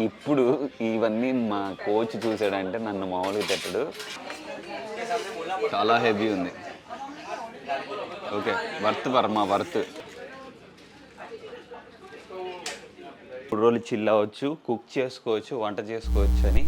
ఇప్పుడు ఇవన్నీ మా కోచ్ చూసాడంటే నన్ను మామూలుగా తిట్టడు. చాలా హెవీ ఉంది. Okay, worth Varma worth. 3 రోజులు చిల్ అవ్వచ్చు, కుక్ చేసుకోవచ్చు, వంట చేసుకోవచ్చు అని.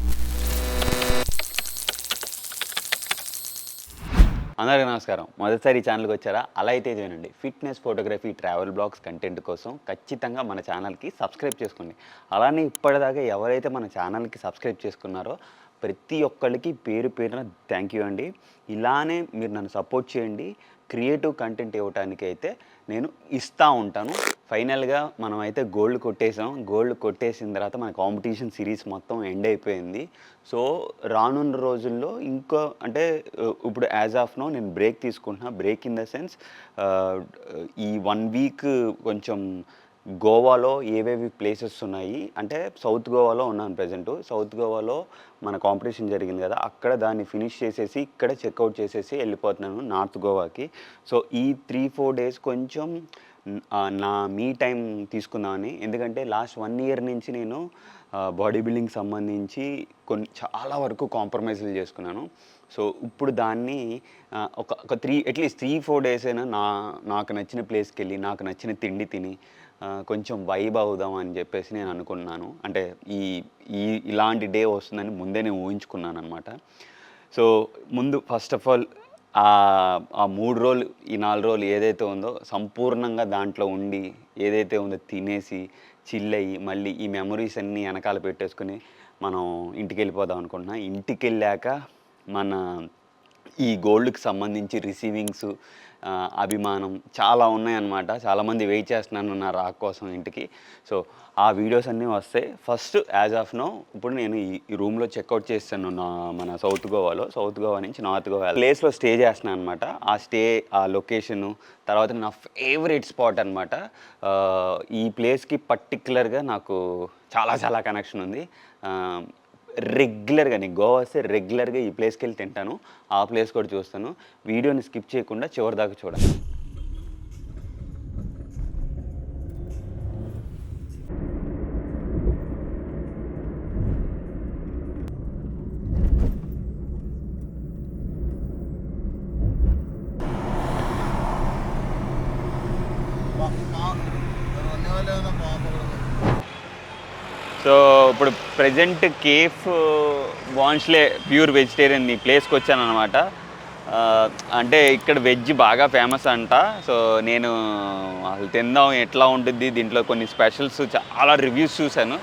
అందరికీ నమస్కారం. మొదటిసారి ఈ ఛానల్కి వచ్చారా? అలా అయితే ఇదేనండి, fitness, photography, travel blogs content కోసం ఖచ్చితంగా మన ఛానల్కి సబ్స్క్రైబ్ చేసుకోండి. అలానే ఇప్పటిదాకా ఎవరైతే మన ఛానల్కి సబ్స్క్రైబ్ చేసుకున్నారో ప్రతి ఒక్కరికి పేరు పేరున థ్యాంక్ యూ అండి. ఇలానే మీరు నన్ను సపోర్ట్ చేయండి. క్రియేటివ్ కంటెంట్ ఇవ్వడానికి అయితే నేను ఇస్తూ ఉంటాను. ఫైనల్గా మనం అయితే గోల్డ్ కొట్టేసాం. గోల్డ్ కొట్టేసిన తర్వాత మన కాంపిటీషన్ సిరీస్ మొత్తం ఎండ్ అయిపోయింది. సో రానున్న రోజుల్లో ఇంకో అంటే ఇప్పుడు యాజ్ ఆఫ్ నో నేను బ్రేక్ తీసుకుంటున్నా. బ్రేక్ ఇన్ ద సెన్స్ ఈ 1 వీక్ కొంచెం గోవాలో ఏవేవి ప్లేసెస్ ఉన్నాయి అంటే సౌత్ గోవాలో ఉన్నాను ప్రజెంటు. సౌత్ గోవాలో మన కాంపిటీషన్ జరిగింది కదా, అక్కడ దాన్ని ఫినిష్ చేసేసి ఇక్కడ చెక్అవుట్ చేసేసి వెళ్ళిపోతున్నాను నార్త్ గోవాకి. సో ఈ 3-4 డేస్ కొంచెం నా మీ టైం తీసుకుందామని. ఎందుకంటే లాస్ట్ 1 ఇయర్ నుంచి నేను బాడీ బిల్డింగ్ సంబంధించి చాలా వరకు కాంప్రమైజ్లు చేసుకున్నాను. సో ఇప్పుడు దాన్ని ఒక అట్లీస్ట్ 3-4 డేస్ అయినా నాకు నచ్చిన ప్లేస్కి వెళ్ళి నాకు నచ్చిన తిండి తిని కొంచెం వైబ్ అవుదాం అని చెప్పేసి నేను అనుకున్నాను. అంటే ఇలాంటి డే వస్తుందని ముందే నేను ఊహించుకున్నాను అనమాట. సో ముందు ఫస్ట్ ఆఫ్ ఆల్ ఆ 3 రోజులు, ఈ 4 రోజులు ఏదైతే ఉందో సంపూర్ణంగా దాంట్లో ఉండి ఏదైతే ఉందో తినేసి చిల్ అయ్యి మళ్ళీ ఈ మెమరీస్ అన్నీ వెనకాల పెట్టేసుకుని మనం ఇంటికి వెళ్ళిపోదాం అనుకుంటున్నాం. ఇంటికి వెళ్ళాక మన ఈ గోల్డ్కి సంబంధించి రిసీవింగ్స్, అభిమానం చాలా ఉన్నాయన్నమాట. చాలామంది వెయిట్ చేస్తున్నాను నా రాక్ కోసం ఇంటికి. సో ఆ వీడియోస్ అన్నీ వస్తాయి. ఫస్ట్ యాజ్ ఆఫ్ నో ఇప్పుడు నేను ఈ రూమ్లో చెక్అవుట్ చేస్తాను మన సౌత్ గోవా నుంచి నార్త్ గోవా ప్లేస్లో స్టే చేస్తున్నాను అనమాట. ఆ లొకేషను తర్వాత నా ఫేవరెట్ స్పాట్ అనమాట. ఈ ప్లేస్కి పర్టిక్యులర్గా నాకు చాలా కనెక్షన్ ఉంది. రెగ్యులర్గా నేను గోవా వస్తే రెగ్యులర్గా ఈ ప్లేస్కి వెళ్ళి తింటాను. ఆ ప్లేస్ కూడా చూస్తాను. వీడియోని స్కిప్ చేయకుండా చివరి దాకా చూడండి. సో ఇప్పుడు ప్రజెంట్ కేఫ్ బాన్స్లే ప్యూర్ వెజిటేరియన్ ఈ ప్లేస్కి వచ్చాను అనమాట. అంటే ఇక్కడ వెజ్ బాగా ఫేమస్ అంట. సో నేను అసలు తిందాం ఎట్లా ఉంటుంది, దీంట్లో కొన్ని స్పెషల్స్ చాలా రివ్యూస్ చూశాను.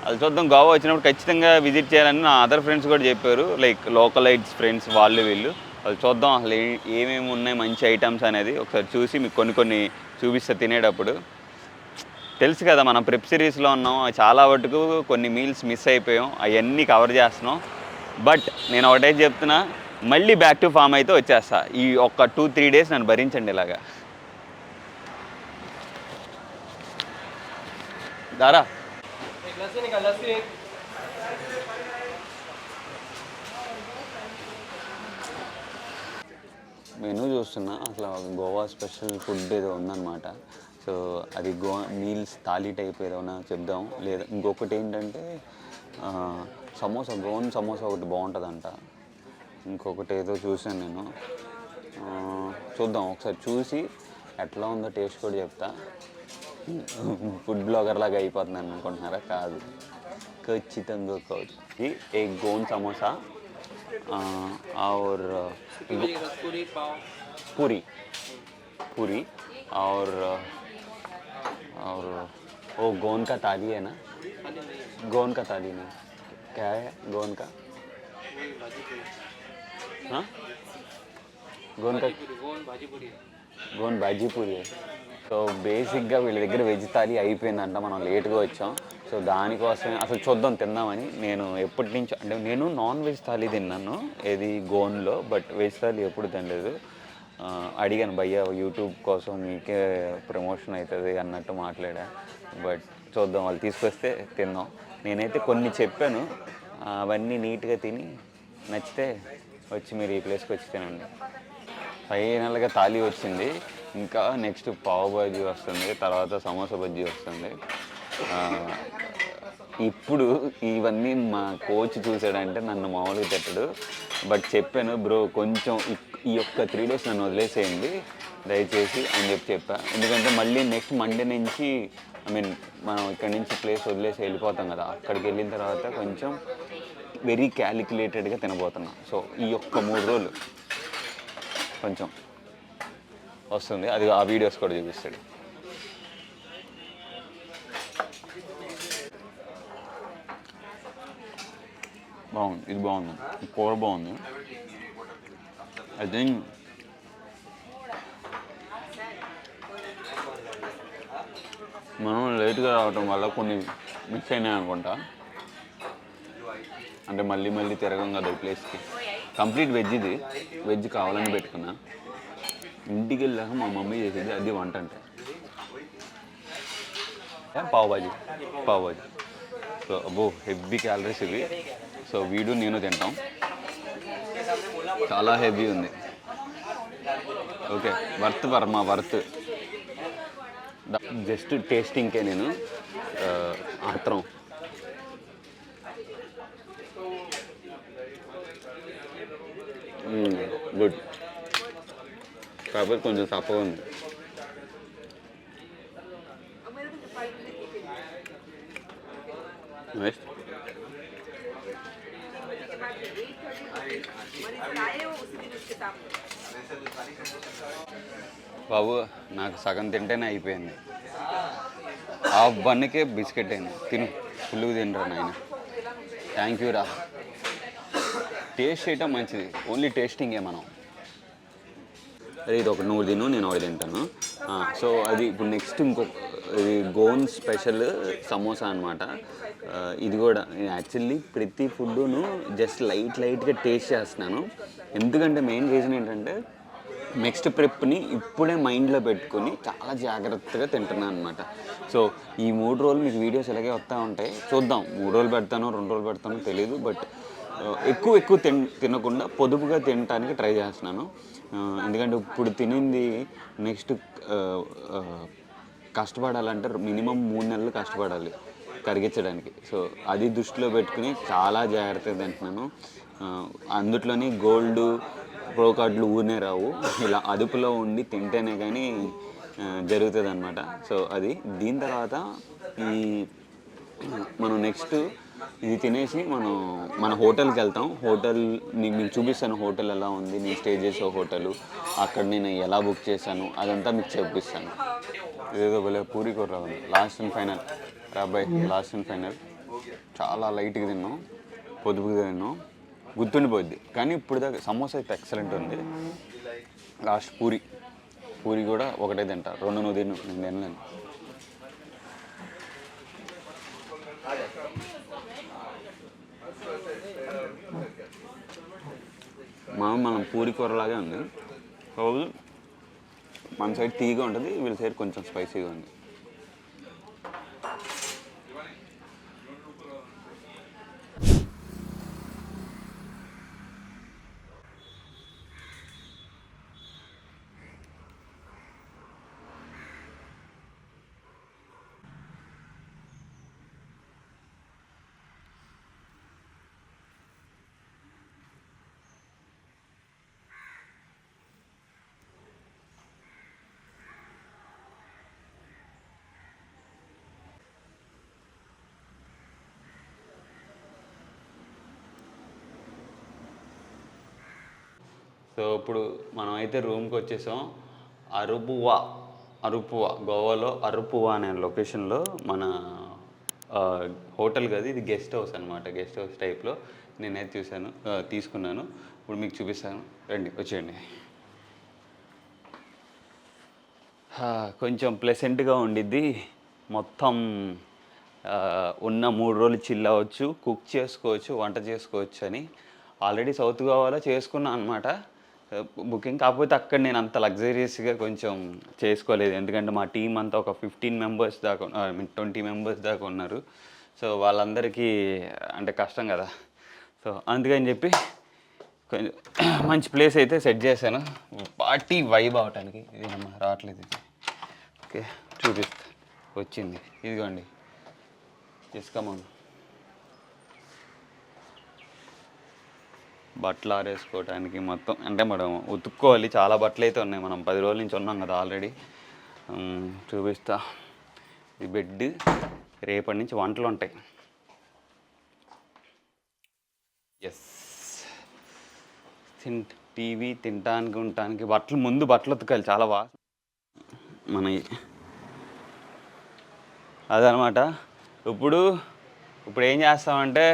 అది చూద్దాం. గోవా వచ్చినప్పుడు ఖచ్చితంగా విజిట్ చేయాలని నా అదర్ ఫ్రెండ్స్ కూడా చెప్పారు, లైక్ లోకలైట్స్ ఫ్రెండ్స్ వీళ్ళు. అది చూద్దాం అసలు ఏమేమి ఉన్నాయి మంచి ఐటమ్స్ అనేది ఒకసారి చూసి మీకు కొన్ని చూపిస్తా తినేటప్పుడు. తెలుసు కదా మనం ప్రెప్ సిరీస్లో ఉన్నాం, చాలా వరకు కొన్ని మీల్స్ మిస్ అయిపోయాం, అవన్నీ కవర్ చేస్తున్నాం. బట్ నేను ఒకటే చెప్తున్నా, మళ్ళీ బ్యాక్ టు ఫామ్ అయితే వచ్చేస్తా. ఈ ఒక 2-3 డేస్ నన్ను భరించండి ఇలాగా. దారా మెనూ చూస్తున్నా, అసలు గోవా స్పెషల్ ఫుడ్ ఏదో ఉందన్నమాట. సో అది మీల్స్ థాలీ టైప్ ఏదైనా చెప్దాం. లేదా ఇంకొకటి ఏంటంటే సమోసా, గోవన్ సమోసా ఒకటి బాగుంటుందంట. ఇంకొకటి ఏదో చూసాను నేను. చూద్దాం ఒకసారి, చూసి ఎట్లా ఉందో టేస్ట్ కూడా చెప్తా. ఫుడ్ బ్లాగర్ లాగా అయిపోతుందని అనుకుంటున్నారా? కాదు, ఖచ్చితంగా కాదు. ఏ గోవన్ సమోసా और पूरी और वो गोन का थाली है ना? गोन का थाली नहीं, क्या है गोन का? हाँ, गोन भाजी पूरी है. సో బేసిక్గా వీళ్ళ దగ్గర వెజ్ థాలీ అయిపోయిందంట, మనం లేట్గా వచ్చాం. సో దానికోసమే అసలు చూద్దాం తిందామని. నేను ఎప్పటి నుంచో అంటే నేను నాన్ వెజ్ థాలీ తిన్నాను ఏది గోన్లో, బట్ వెజ్ థాలీ ఎప్పుడు తినలేదు. అడిగాను భయ్యా యూట్యూబ్ కోసం మీకే ప్రమోషన్ అవుతుంది అన్నట్టు మాట్లాడా. బట్ చూద్దాం, వాళ్ళు తీసుకొస్తే తిందాం. నేనైతే కొన్ని చెప్పాను, అవన్నీ నీట్గా తిని నచ్చితే వచ్చి మీరు ఈ ప్లేస్కి వచ్చి తినండి. ఫైనల్గా థాలీ వచ్చింది. ఇంకా నెక్స్ట్ పావ్ బజ్జీ వస్తుంది, తర్వాత సమోసా బజ్జీ వస్తుంది. ఇప్పుడు ఇవన్నీ మా కోచ్ చూసాడంటే నన్ను మామూలుగా తిట్టడు. బట్ చెప్పాను బ్రో కొంచెం ఈ యొక్క 3 days నన్ను వదిలేసేయండి దయచేసి అని చెప్పా. ఎందుకంటే మళ్ళీ నెక్స్ట్ మండే నుంచి ఐ మీన్ మనం ఇక్కడ నుంచి ప్లేస్ వదిలేసి వెళ్ళిపోతాం కదా, అక్కడికి వెళ్ళిన తర్వాత కొంచెం వెరీ క్యాలిక్యులేటెడ్గా తినబోతున్నాం. సో ఈ యొక్క 3 రోజులు కొంచెం వస్తుంది, అది ఆ వీడియోస్ కూడా చూపిస్తాడు. బాగుంది, ఇది బాగుంది, కూర బాగుంది. ఐ థింక్ మనం లేట్గా రావటం వల్ల కొన్ని మిక్స్ అయినాయి అనుకుంటా. అంటే మళ్ళీ మళ్ళీ తిరగం కదా ఈ ప్లేస్కి. కంప్లీట్ వెజ్, ఇది వెజ్ కావాలని పెట్టుకున్నా. ఇంటికి వెళ్ళాక మా మమ్మీ చేసేది అది వంట అంటే పావుబాజీ. సో అబ్బో హెవీ క్యాలరీస్ ఇవి. సో వీడు నేను తింటాం, చాలా హెవీ ఉంది. Okay worth Varma worth. Just టేస్టింగ్కే నేను ఆత్రం. గుడ్, కాకపోతే కొంచెం తప్పగా ఉంది. నెక్స్ట్ బాబు నాకు సగం తింటేనే అయిపోయింది. ఆ బన్నుకే బిస్కెట్ అయింది. తిను, ఫుల్గా తింటారు నాయన. థ్యాంక్ యూ రా. టేస్ట్ చేయటం మంచిది, ఓన్లీ టేస్టింగే మనం. అదే ఇది ఒకటి నువ్వు తిను, నేను ఒకటి తింటాను. సో అది ఇప్పుడు నెక్స్ట్ ఇది గోన్ స్పెషల్ సమోసా అనమాట. ఇది కూడా యాక్చువల్లీ ప్రతి ఫుడ్ను జస్ట్ లైట్గా టేస్ట్ చేస్తున్నాను. ఎందుకంటే మెయిన్ రీజన్ ఏంటంటే నెక్స్ట్ ప్రిప్ని ఇప్పుడే మైండ్లో పెట్టుకొని చాలా జాగ్రత్తగా తింటున్నాను అనమాట. సో ఈ 3 రోజులు మీకు వీడియోస్ ఇలాగే వస్తూ ఉంటాయి, చూద్దాం. 3 రోజులు పెడతానో 2 రోజులు పెడతానో తెలియదు. బట్ ఎక్కువ తినకుండా పొదుపుగా తినడానికి ట్రై చేస్తున్నాను. ఎందుకంటే ఇప్పుడు తినింది నెక్స్ట్ కష్టపడాలంటే మినిమం 3 నెలలు కష్టపడాలి కరిగించడానికి. సో అది దృష్టిలో పెట్టుకుని చాలా జాగ్రత్తగా తింటున్నాను. అందుట్లోని గోల్డ్ ప్రో కార్డులు ఊరినే రావు, ఇలా అదుపులో ఉండి తింటేనే కానీ జరుగుతుంది అనమాట. సో అది దీని తర్వాత మనం నెక్స్ట్ ఇది తినేసి మన హోటల్కి వెళ్తాం. హోటల్ మీకు చూపిస్తాను, హోటల్ ఎలా ఉంది, నేను స్టే చేసే హోటల్, అక్కడ నేను ఎలా బుక్ చేశాను అదంతా మీకు చూపిస్తాను. ఇదేదో భలే పూరి కూర ఉంది. లాస్ట్ అండ్ ఫైనల్ రాబాయ్, లాస్ట్ అండ్ ఫైనల్. చాలా లైట్గా తిన్నాం, పొదుపుగా తిన్నాం, గుర్తుండిపోద్ది. కానీ ఇప్పుడు దాకా సమోసా అయితే ఎక్సలెంట్ ఉంది. లాస్ట్ పూరి కూడా ఒకటే తింటా, 2 నువ్వు తిను, నేను తినలేను. మనం పూరి కూరలాగే ఉంది. కాకపోతే మన సైడ్ తీగా ఉంటుంది, వీళ్ళ సైడ్ కొంచెం స్పైసీగా ఉంది. సో ఇప్పుడు మనం అయితే రూమ్కి వచ్చేసాం. అరుపువా గోవాలో అరుపువా అనే లొకేషన్లో మన హోటల్ కదా, ఇది గెస్ట్ హౌస్ అనమాట. గెస్ట్ హౌస్ టైప్లో నేనైతే తీసుకున్నాను. ఇప్పుడు మీకు చూపిస్తాను, రండి వచ్చేయండి. కొంచెం ప్లెసెంట్గా ఉండిద్ది. మొత్తం ఉన్న 3 రోజులు చిల్ అవ్వచ్చు, కుక్ చేసుకోవచ్చు, వంట చేసుకోవచ్చు అని ఆల్రెడీ సౌత్ గోవాలో చేసుకున్నాను అనమాట బుకింగ్. కాకపోతే అక్కడ నేను అంత లగ్జరీస్గా కొంచెం చేసుకోలేదు, ఎందుకంటే మా టీం అంతా ఒక 15 మెంబర్స్ దాకా 20 మెంబర్స్ దాకా ఉన్నారు. సో వాళ్ళందరికీ అంటే కష్టం కదా. సో అందుకని చెప్పి కొంచెం మంచి ప్లేస్ అయితే సెట్ చేశాను పార్టీ వైబ్ అవటానికి. ఇది రావట్లేదు ఇది. ఓకే చూపిస్తా, వచ్చింది, ఇదిగోండి. Yes come on. బట్టలు ఆరేసుకోవడానికి మొత్తం అంటే మనం ఉతుక్కోవాలి. చాలా బట్టలు అయితే ఉన్నాయి. మనం 10 రోజుల నుంచి ఉన్నాం కదా ఆల్రెడీ. చూపిస్తా. ఈ బెడ్, రేపటి నుంచి వంటలు ఉంటాయి. ఎస్, టీవీ తినటానికి ఉండటానికి ముందు బట్టలు ఉతకాలి. చాలా మన అదనమాట. ఇప్పుడు ఏం చేస్తామంటే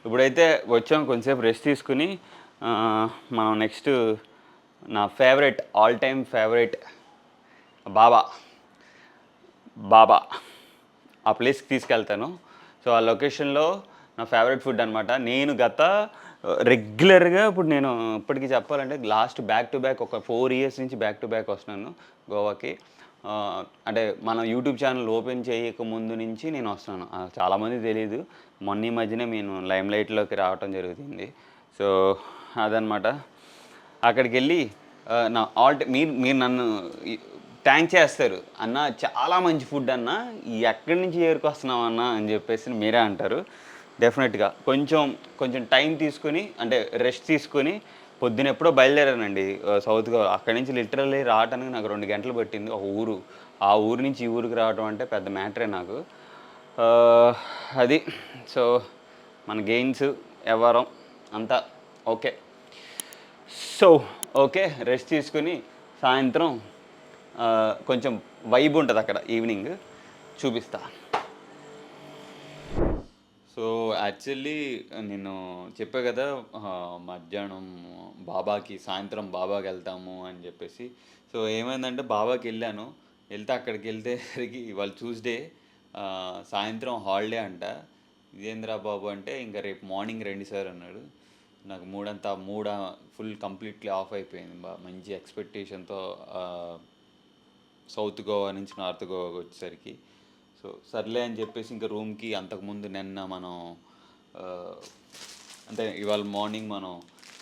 ఇప్పుడైతే వచ్చాం, కొంచెంసేపు రెస్ట్ తీసుకుని మనం నెక్స్ట్ నా ఫేవరెట్, ఆల్ టైమ్ ఫేవరెట్ బాబా ఆ ప్లేస్కి తీసుకెళ్తాను. సో ఆ లొకేషన్లో నా ఫేవరెట్ ఫుడ్ అనమాట. నేను రెగ్యులర్గా నేను ఇప్పటికీ చెప్పాలంటే లాస్ట్ బ్యాక్ టు బ్యాక్ ఒక 4 years నుంచి బ్యాక్ టు బ్యాక్ వస్తున్నాను గోవాకి. అంటే మనం యూట్యూబ్ ఛానల్ ఓపెన్ చేయక ముందు నుంచి నేను వస్తున్నాను. చాలామంది తెలియదు, మొన్న ఈ మధ్యనే నేను లైమ్ లైట్లోకి రావటం జరుగుతుంది. సో అదనమాట. అక్కడికి వెళ్ళి నా మీరు నన్ను థ్యాంక్ చేస్తారు, అన్న చాలా మంచి ఫుడ్ అన్న, ఎక్కడి నుంచి ఏరుకొస్తున్నావు అన్న అని చెప్పేసి మీరే అంటారు. డెఫినెట్గా కొంచెం టైం తీసుకొని, అంటే రెస్ట్ తీసుకొని పొద్దున ఎప్పుడో బయలుదేరానండి సౌత్ గోవా. అక్కడి నుంచి లిటరల్లీ రావడానికి నాకు 2 గంటలు పట్టింది. ఒక ఊరు, ఆ ఊరు నుంచి ఈ ఊరికి రావడం అంటే పెద్ద మ్యాటరే నాకు. అది సో మన గెయిన్స్ వ్యవహారం అంతా ఓకే. సో ఓకే, రెస్ట్ తీసుకుని సాయంత్రం కొంచెం వైబ్ ఉంటుంది అక్కడ, ఈవినింగ్ చూపిస్తా. సో యాక్చువల్లీ నేను చెప్పా కదా మధ్యాహ్నం సాయంత్రం బాబాకి వెళ్తాము అని చెప్పేసి. సో ఏమైందంటే బాబాకి వెళ్తే అక్కడికి వెళ్తేసరికి వాళ్ళు ట్యూస్డే సాయంత్రం హాలిడే అంట. ఇదేంద్రా బాబు అంటే ఇంకా రేపు మార్నింగ్ రండి సార్ అన్నాడు. నాకు మూడ ఫుల్ కంప్లీట్లీ ఆఫ్ అయిపోయింది. మంచి ఎక్స్పెక్టేషన్తో సౌత్ గోవా నుంచి నార్త్ గోవాకి వచ్చేసరికి. సో సర్లే అని చెప్పేసి ఇంకా రూమ్కి అంతకుముందు మనం అంటే ఇవాళ మార్నింగ్ మనం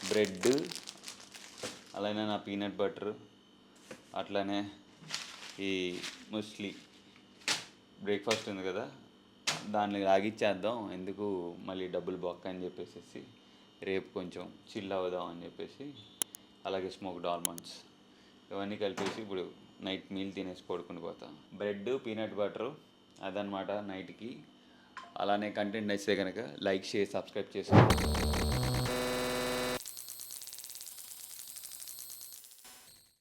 బ్రెడ్, అలానే నా పీనట్ బటర్, అట్లానే ఈ ముస్లీ బ్రేక్ఫాస్ట్ ఉంది కదా, దాన్ని లాగిచ్చేద్దాం, ఎందుకు మళ్ళీ డబ్బులు బొక్క అని చెప్పేసి రేపు కొంచెం చిల్ అవుదాం అని చెప్పేసి, అలాగే స్మోక్డ్ ఆల్మండ్స్ ఇవన్నీ కలిపేసి ఇప్పుడు నైట్ మీల్ తినేసి పడుకుని పోతాం. బ్రెడ్, పీనట్ బటరు అదనమాట నైట్కి. అలానే కంటెంట్ నచ్చితే కనుక లైక్, షేర్, సబ్స్క్రైబ్ చేసుకోండి.